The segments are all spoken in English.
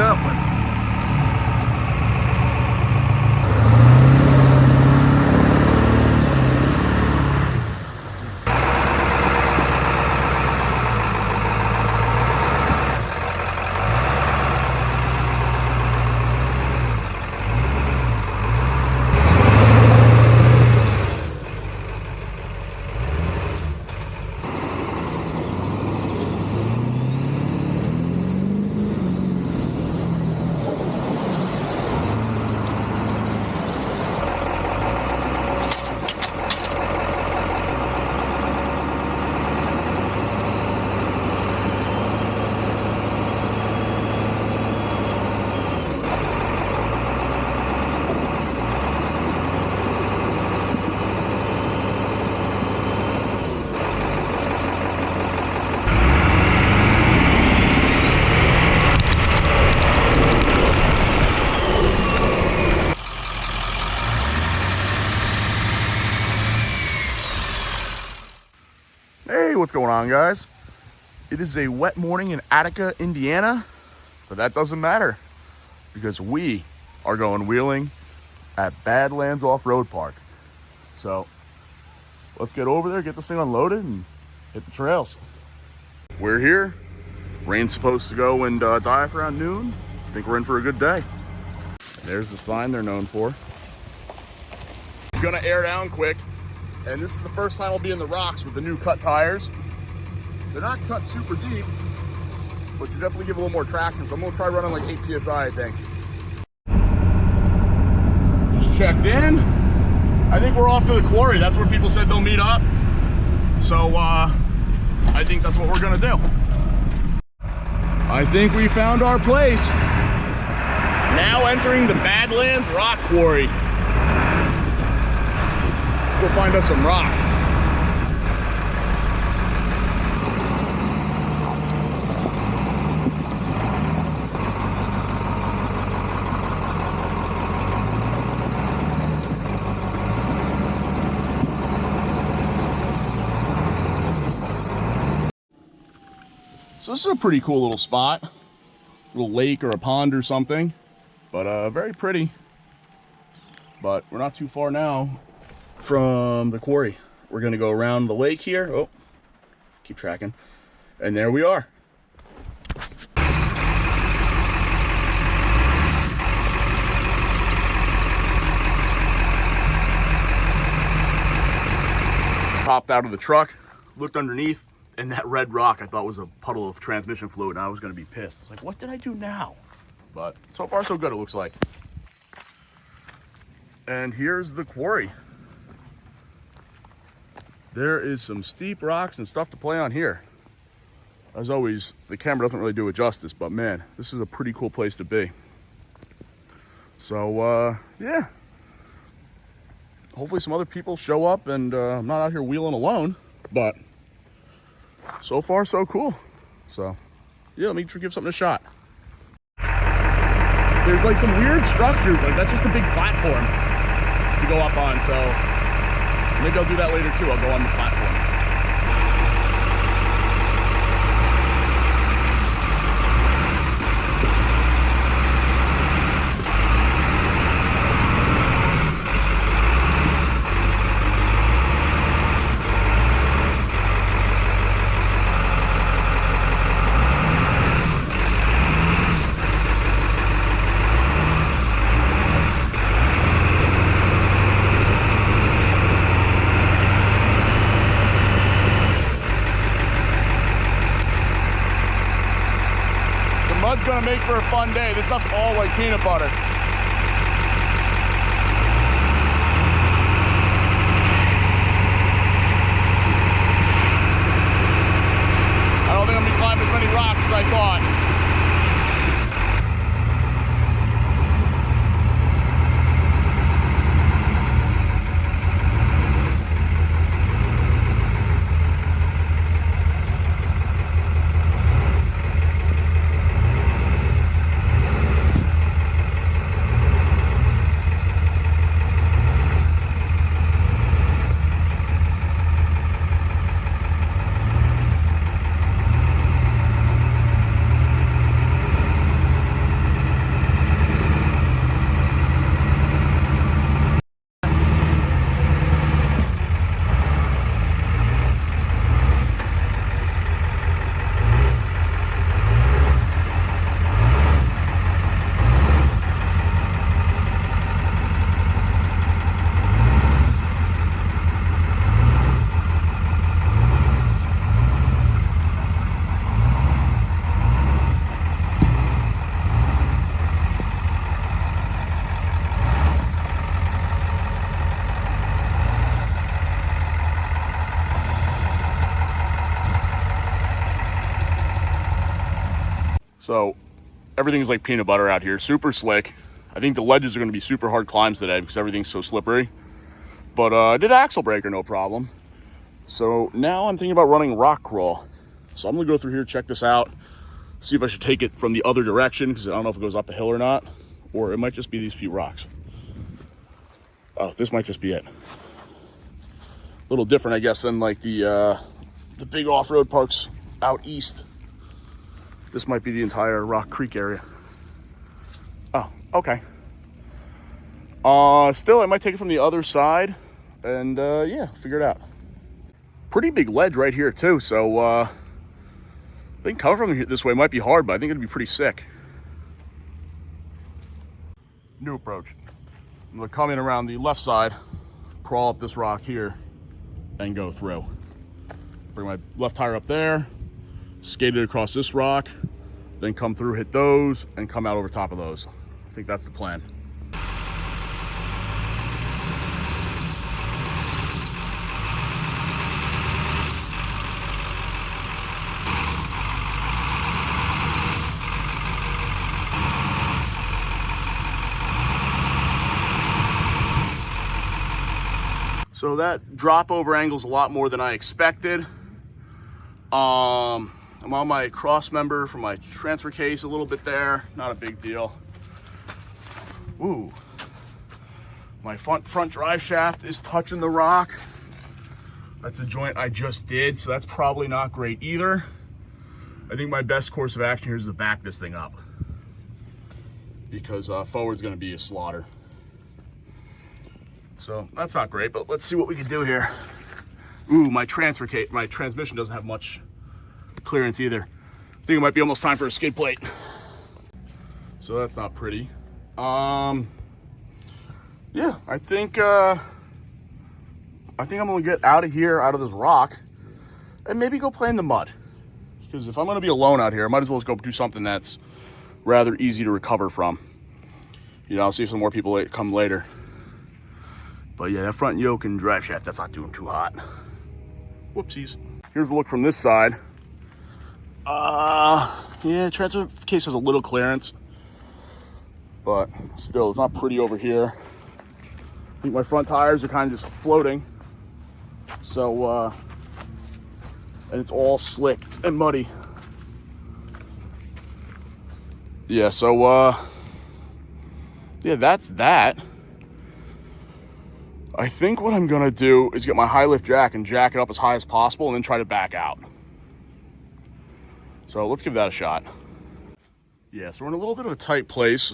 up with. Hey, what's going on, guys? It is a wet morning in Attica, Indiana, but that doesn't matter because we are going wheeling at Badlands Off-Road Park. So let's get over there, get this thing unloaded, and hit the trails. We're here. Rain's supposed to go and die off around noon. I think we're in for a good day. There's the sign they're known for. Gonna air down quick. And this is the first time I'll be in the rocks with the new cut tires. They're not cut super deep, but you definitely give a little more traction. So I'm gonna try running like 8 PSI, I think. Just checked in. I think we're off to the quarry. That's where people said they'll meet up. So I think that's what we're gonna do. I think we found our place. Now entering the Badlands Rock Quarry. Go find us some rock. So this is a pretty cool little spot. Little lake or a pond or something, but very pretty. But we're not too far now from the quarry. We're gonna go around the lake here. Oh, keep tracking. And there we are. Popped out of the truck, looked underneath, and that red rock I thought was a puddle of transmission fluid, and I was gonna be pissed. I was like, what did I do now? But so far so good, it looks like. And here's the quarry. There is some steep rocks and stuff to play on here. As always, the camera doesn't really do it justice, but man, this is a pretty cool place to be. So, yeah. Hopefully some other people show up and I'm not out here wheeling alone, but so far so cool. So, yeah, let me give something a shot. There's like some weird structures, like that's just a big platform to go up on, so maybe I'll do that later too. I'll go on the platform. Mud's gonna make for a fun day. This stuff's all like peanut butter. I don't think I'm gonna climb as many rocks as I thought. So everything's like peanut butter out here, super slick. I think the ledges are going to be super hard climbs today because everything's so slippery. But I did axle breaker, no problem. So now I'm thinking about running rock crawl. So I'm gonna go through here, check this out, see if I should take it from the other direction, because I don't know if it goes up a hill or not, or it might just be these few rocks. Oh, this might just be it. A little different, I guess, than like the big off-road parks out east. This might be the entire Rock Creek area. Oh, okay. Still, I might take it from the other side and yeah, figure it out. Pretty big ledge right here too, so I think coming from here this way might be hard, but I think it'd be pretty sick. New approach. I'm gonna come in around the left side, crawl up this rock here, and go through. Bring my left tire up there, skate it across this rock, then come through, hit those, and come out over top of those. I think that's the plan. So that drop over angle's a lot more than I expected. I'm on my cross member for my transfer case a little bit there, not a big deal. Ooh, my front drive shaft is touching the rock. That's the joint I just did, so that's probably not great either. I think my best course of action here is to back this thing up, because forward's gonna be a slaughter. So that's not great, but let's see what we can do here. Ooh, my transmission doesn't have much clearance either. I think it might be almost time for a skid plate. So that's not pretty. Yeah, I think I'm gonna get out of here, out of this rock, and maybe go play in the mud. Because if I'm gonna be alone out here, I might as well just go do something that's rather easy to recover from. You know, I'll see if some more people come later. But yeah, that front yoke and drive shaft, that's not doing too hot. Whoopsies. Here's a look from this side. Yeah, transfer case has a little clearance, but still, it's not pretty over here. I think my front tires are kind of just floating. So, and it's all slick and muddy. Yeah, so, yeah, that's that. I think what I'm gonna do is get my high lift jack and jack it up as high as possible and then try to back out. So let's give that a shot. Yeah, so we're in a little bit of a tight place.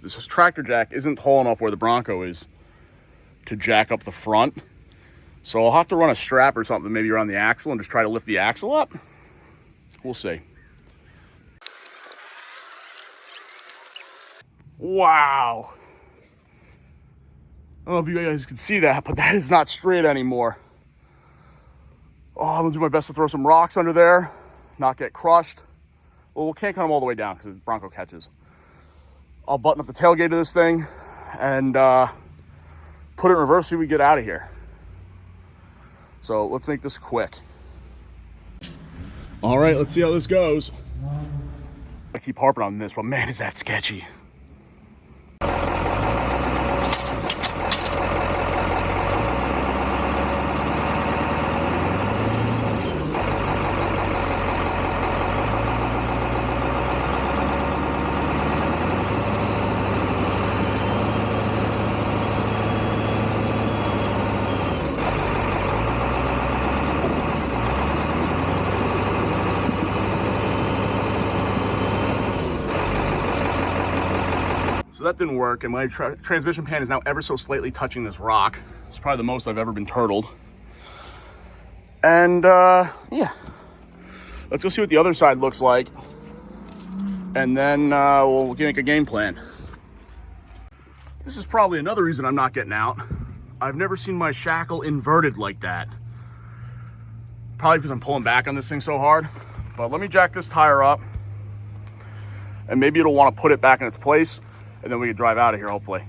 This tractor jack isn't tall enough where the Bronco is to jack up the front. So I'll have to run a strap or something maybe around the axle and just try to lift the axle up. We'll see. Wow. I don't know if you guys can see that, but that is not straight anymore. Oh, I'm gonna do my best to throw some rocks under there, not get crushed. Well, we can't cut them all the way down because the Bronco catches. I'll button up the tailgate of this thing and put it in reverse so we get out of here. So let's make this quick. All right, let's see how this goes. I keep harping on this, but man, is that sketchy. So that didn't work, and my transmission pan is now ever so slightly touching this rock. It's probably the most I've ever been turtled. And yeah, let's go see what the other side looks like, and then we'll make a game plan. This is probably another reason I'm not getting out. I've never seen my shackle inverted like that. Probably because I'm pulling back on this thing so hard. But let me jack this tire up, and maybe it'll want to put it back in its place, and then we can drive out of here, hopefully.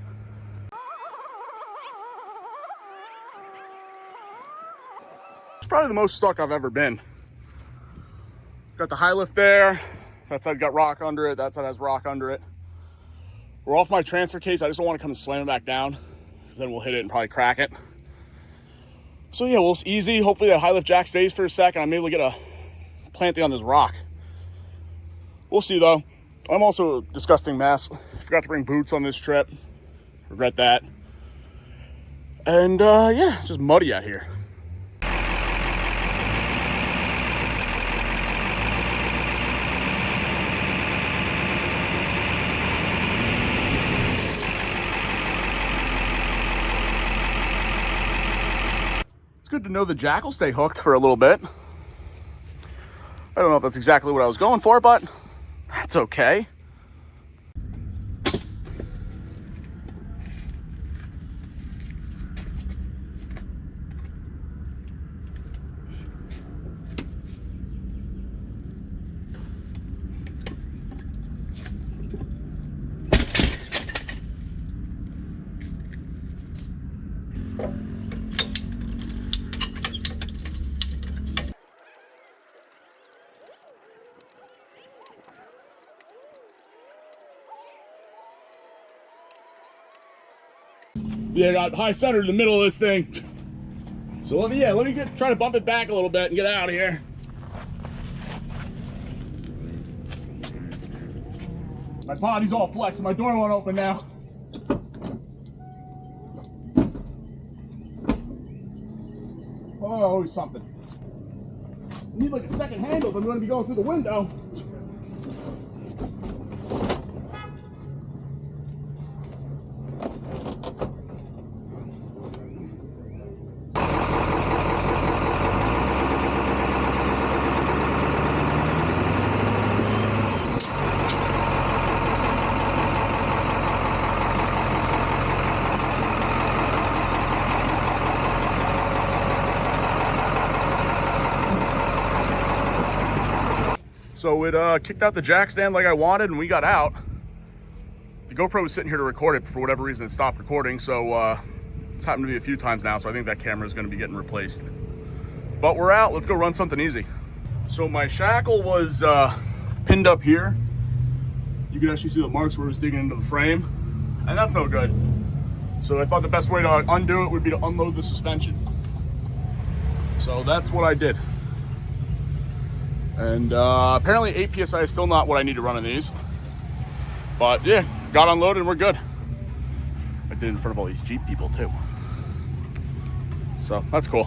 It's probably the most stuck I've ever been. Got the high lift there, That side got rock under it. That side has rock under it. We're off my transfer case. I just don't want to come and slam it back down, because then we'll hit it and probably crack it. So yeah, well, it's easy. Hopefully that high lift jack stays for a second. I'm able to get a planting on this rock. We'll see though. I'm also a disgusting mess. Forgot to bring boots on this trip. Regret that. And yeah, just muddy out here. It's good to know the jack will stay hooked for a little bit. I don't know if that's exactly what I was going for, but that's okay. Yeah, got high center in the middle of this thing. So let me try to bump it back a little bit and get out of here. My body's all flexed and my door won't open now. Oh, always something. I need like a second handle if I'm going to be going through the window. So it kicked out the jack stand like I wanted, and we got out. The GoPro was sitting here to record it, but for whatever reason it stopped recording, so it's happened to me a few times now, so I think that camera is going to be getting replaced. But we're out. Let's go run something easy. So my shackle was pinned up here. You can actually see the marks where it was digging into the frame, and that's no good. So I thought the best way to undo it would be to unload the suspension. So that's what I did. And apparently 8 PSI is still not what I need to run on these. But yeah, got unloaded and we're good. I did it in front of all these Jeep people too. So that's cool.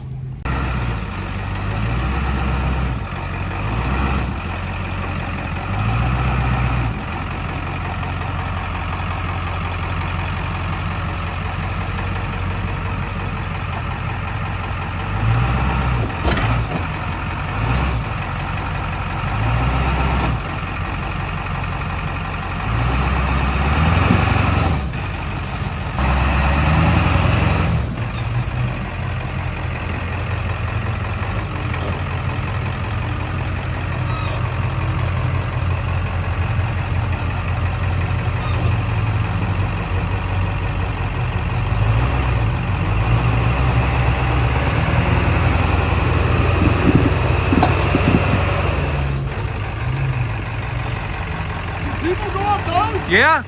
Yeah.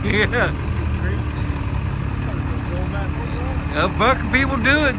Yeah. A buck of people do it.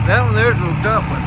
That one there's a little tough one.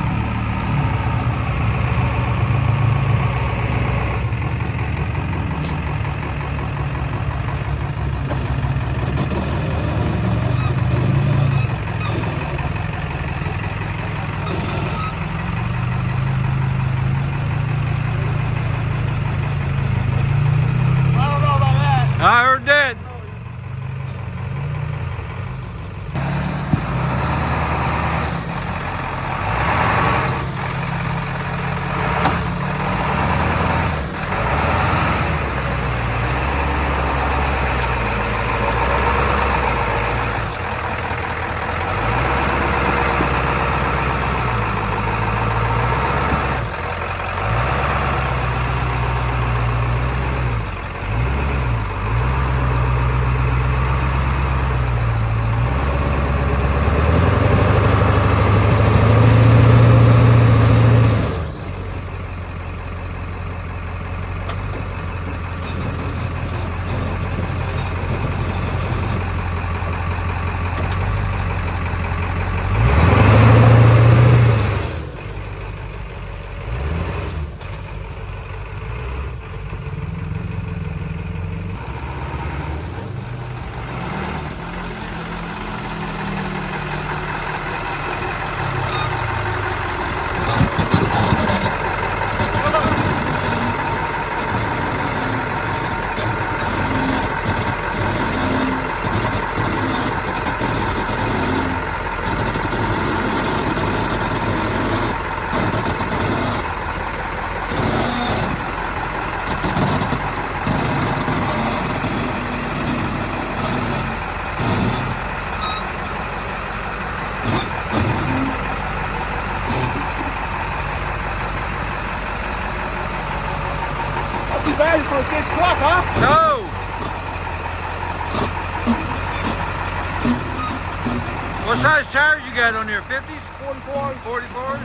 What size tires you got on there? 50s? 44s? 44s?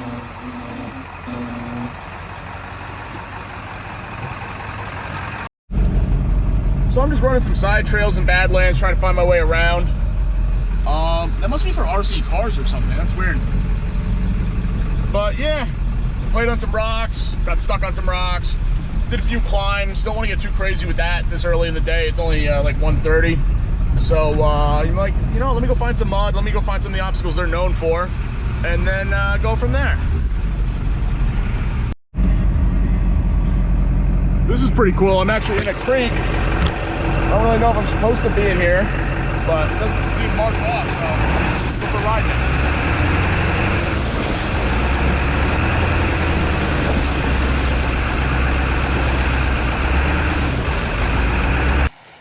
So I'm just running some side trails in Badlands, trying to find my way around. That must be for RC cars or something. That's weird. But yeah, played on some rocks, got stuck on some rocks, did a few climbs. Don't want to get too crazy with that this early in the day. It's only like 1:30. So you're like, you know, let me go find some mud. Let me go find some of the obstacles they're known for, and then go from there. This is pretty cool. I'm actually in a creek. I don't really know if I'm supposed to be in here, but it doesn't seem marked off, so go for riding it.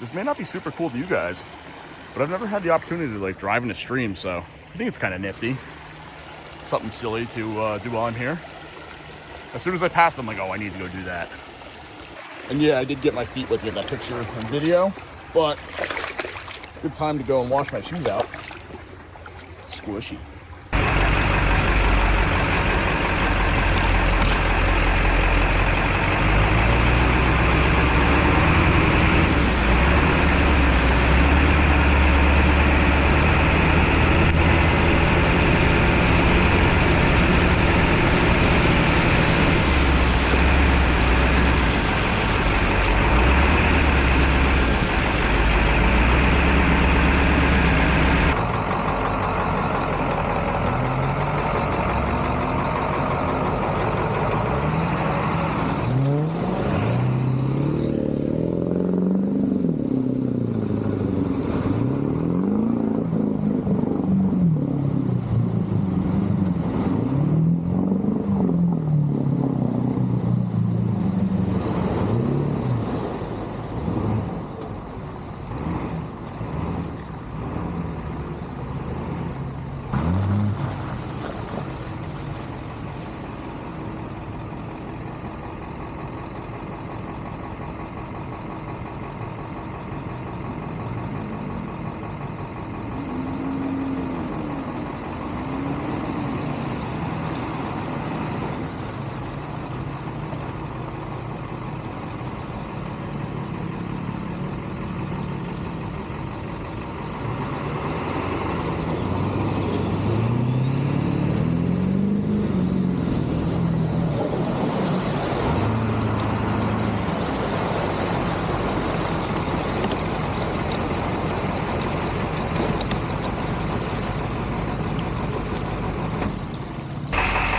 This may not be super cool to you guys, but I've never had the opportunity to like drive in a stream, so I think it's kind of nifty. Something silly to do while I'm here. As soon as I pass them, I'm like, oh, I need to go do that. And yeah, I did get my feet wet in that picture and video, but good time to go and wash my shoes out. Squishy.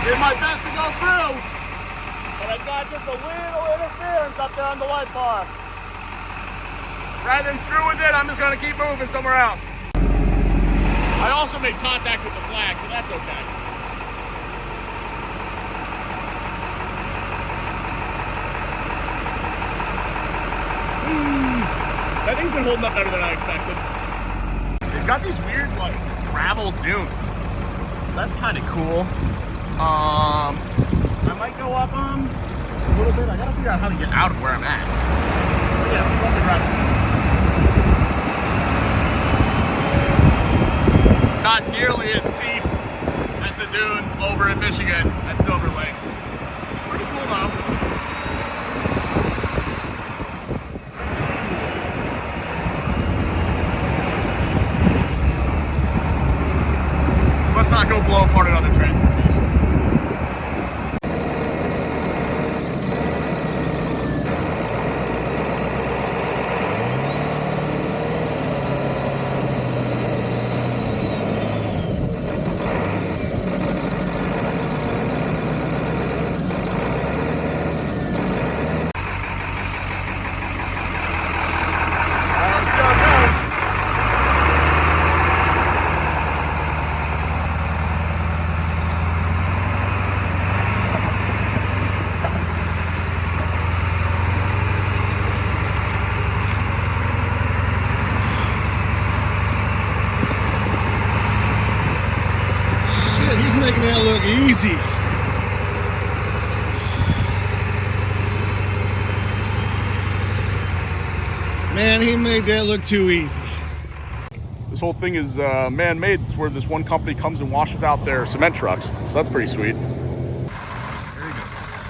Did my best to go through, but I got just a little interference up there on the light bar. Rather than screw with it, I'm just going to keep moving somewhere else. I also made contact with the flag, so that's okay. That thing's been holding up better than I expected. They've got these weird, like, gravel dunes, so that's kind of cool. I might go up them a little bit. I gotta figure out how to get out of where I'm at. But yeah, we'll go grab it. Not nearly as steep as the dunes over in Michigan at Silver Lake. Pretty cool though. Let's not go blow apart another transport piece. Making that look easy. Man, he made that look too easy. This whole thing is man-made. It's where this one company comes and washes out their cement trucks. So that's pretty sweet. There he goes.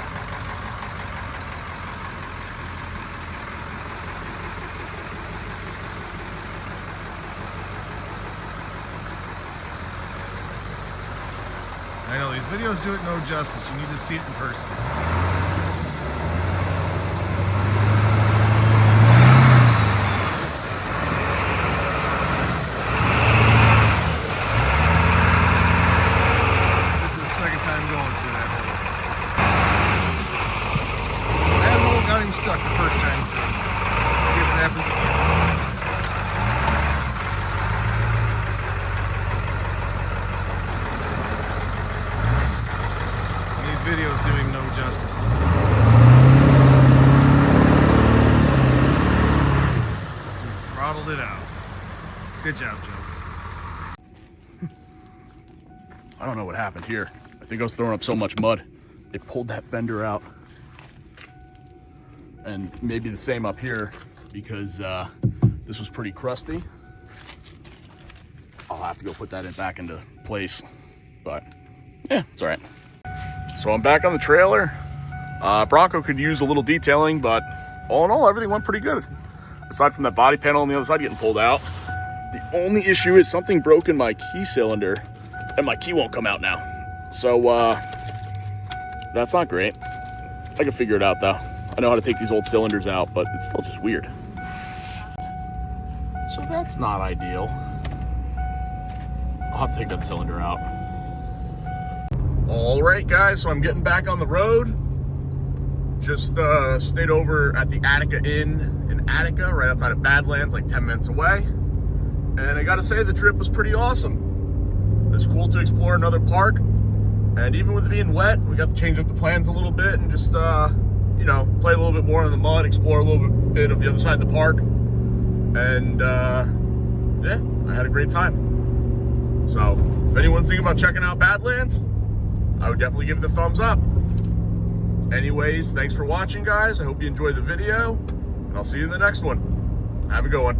I know, these videos do it no justice. You need to see it in person. This is the second time going through that hole. That hole got him stuck the first time through. See if it happens again. Videos do him no justice. Throttled it out. Good job, Joe. I don't know what happened here. I think I was throwing up so much mud, it pulled that fender out. And maybe the same up here because this was pretty crusty. I'll have to go put that back into place, but yeah, it's all right. So I'm back on the trailer. Bronco could use a little detailing, but all in all, everything went pretty good. Aside from that body panel on the other side getting pulled out. The only issue is something broke in my key cylinder and my key won't come out now. So that's not great. I can figure it out though. I know how to take these old cylinders out, but it's still just weird. So that's not ideal. I'll have to take that cylinder out. All right, guys, so I'm getting back on the road. Just stayed over at the Attica Inn in Attica, right outside of Badlands, like 10 minutes away. And I gotta say, the trip was pretty awesome. It was cool to explore another park. And even with it being wet, we got to change up the plans a little bit and just, you know, play a little bit more in the mud, explore a little bit of the other side of the park. And yeah, I had a great time. So if anyone's thinking about checking out Badlands, I would definitely give it a thumbs up. Anyways, thanks for watching, guys. I hope you enjoyed the video, and I'll see you in the next one. Have a good one.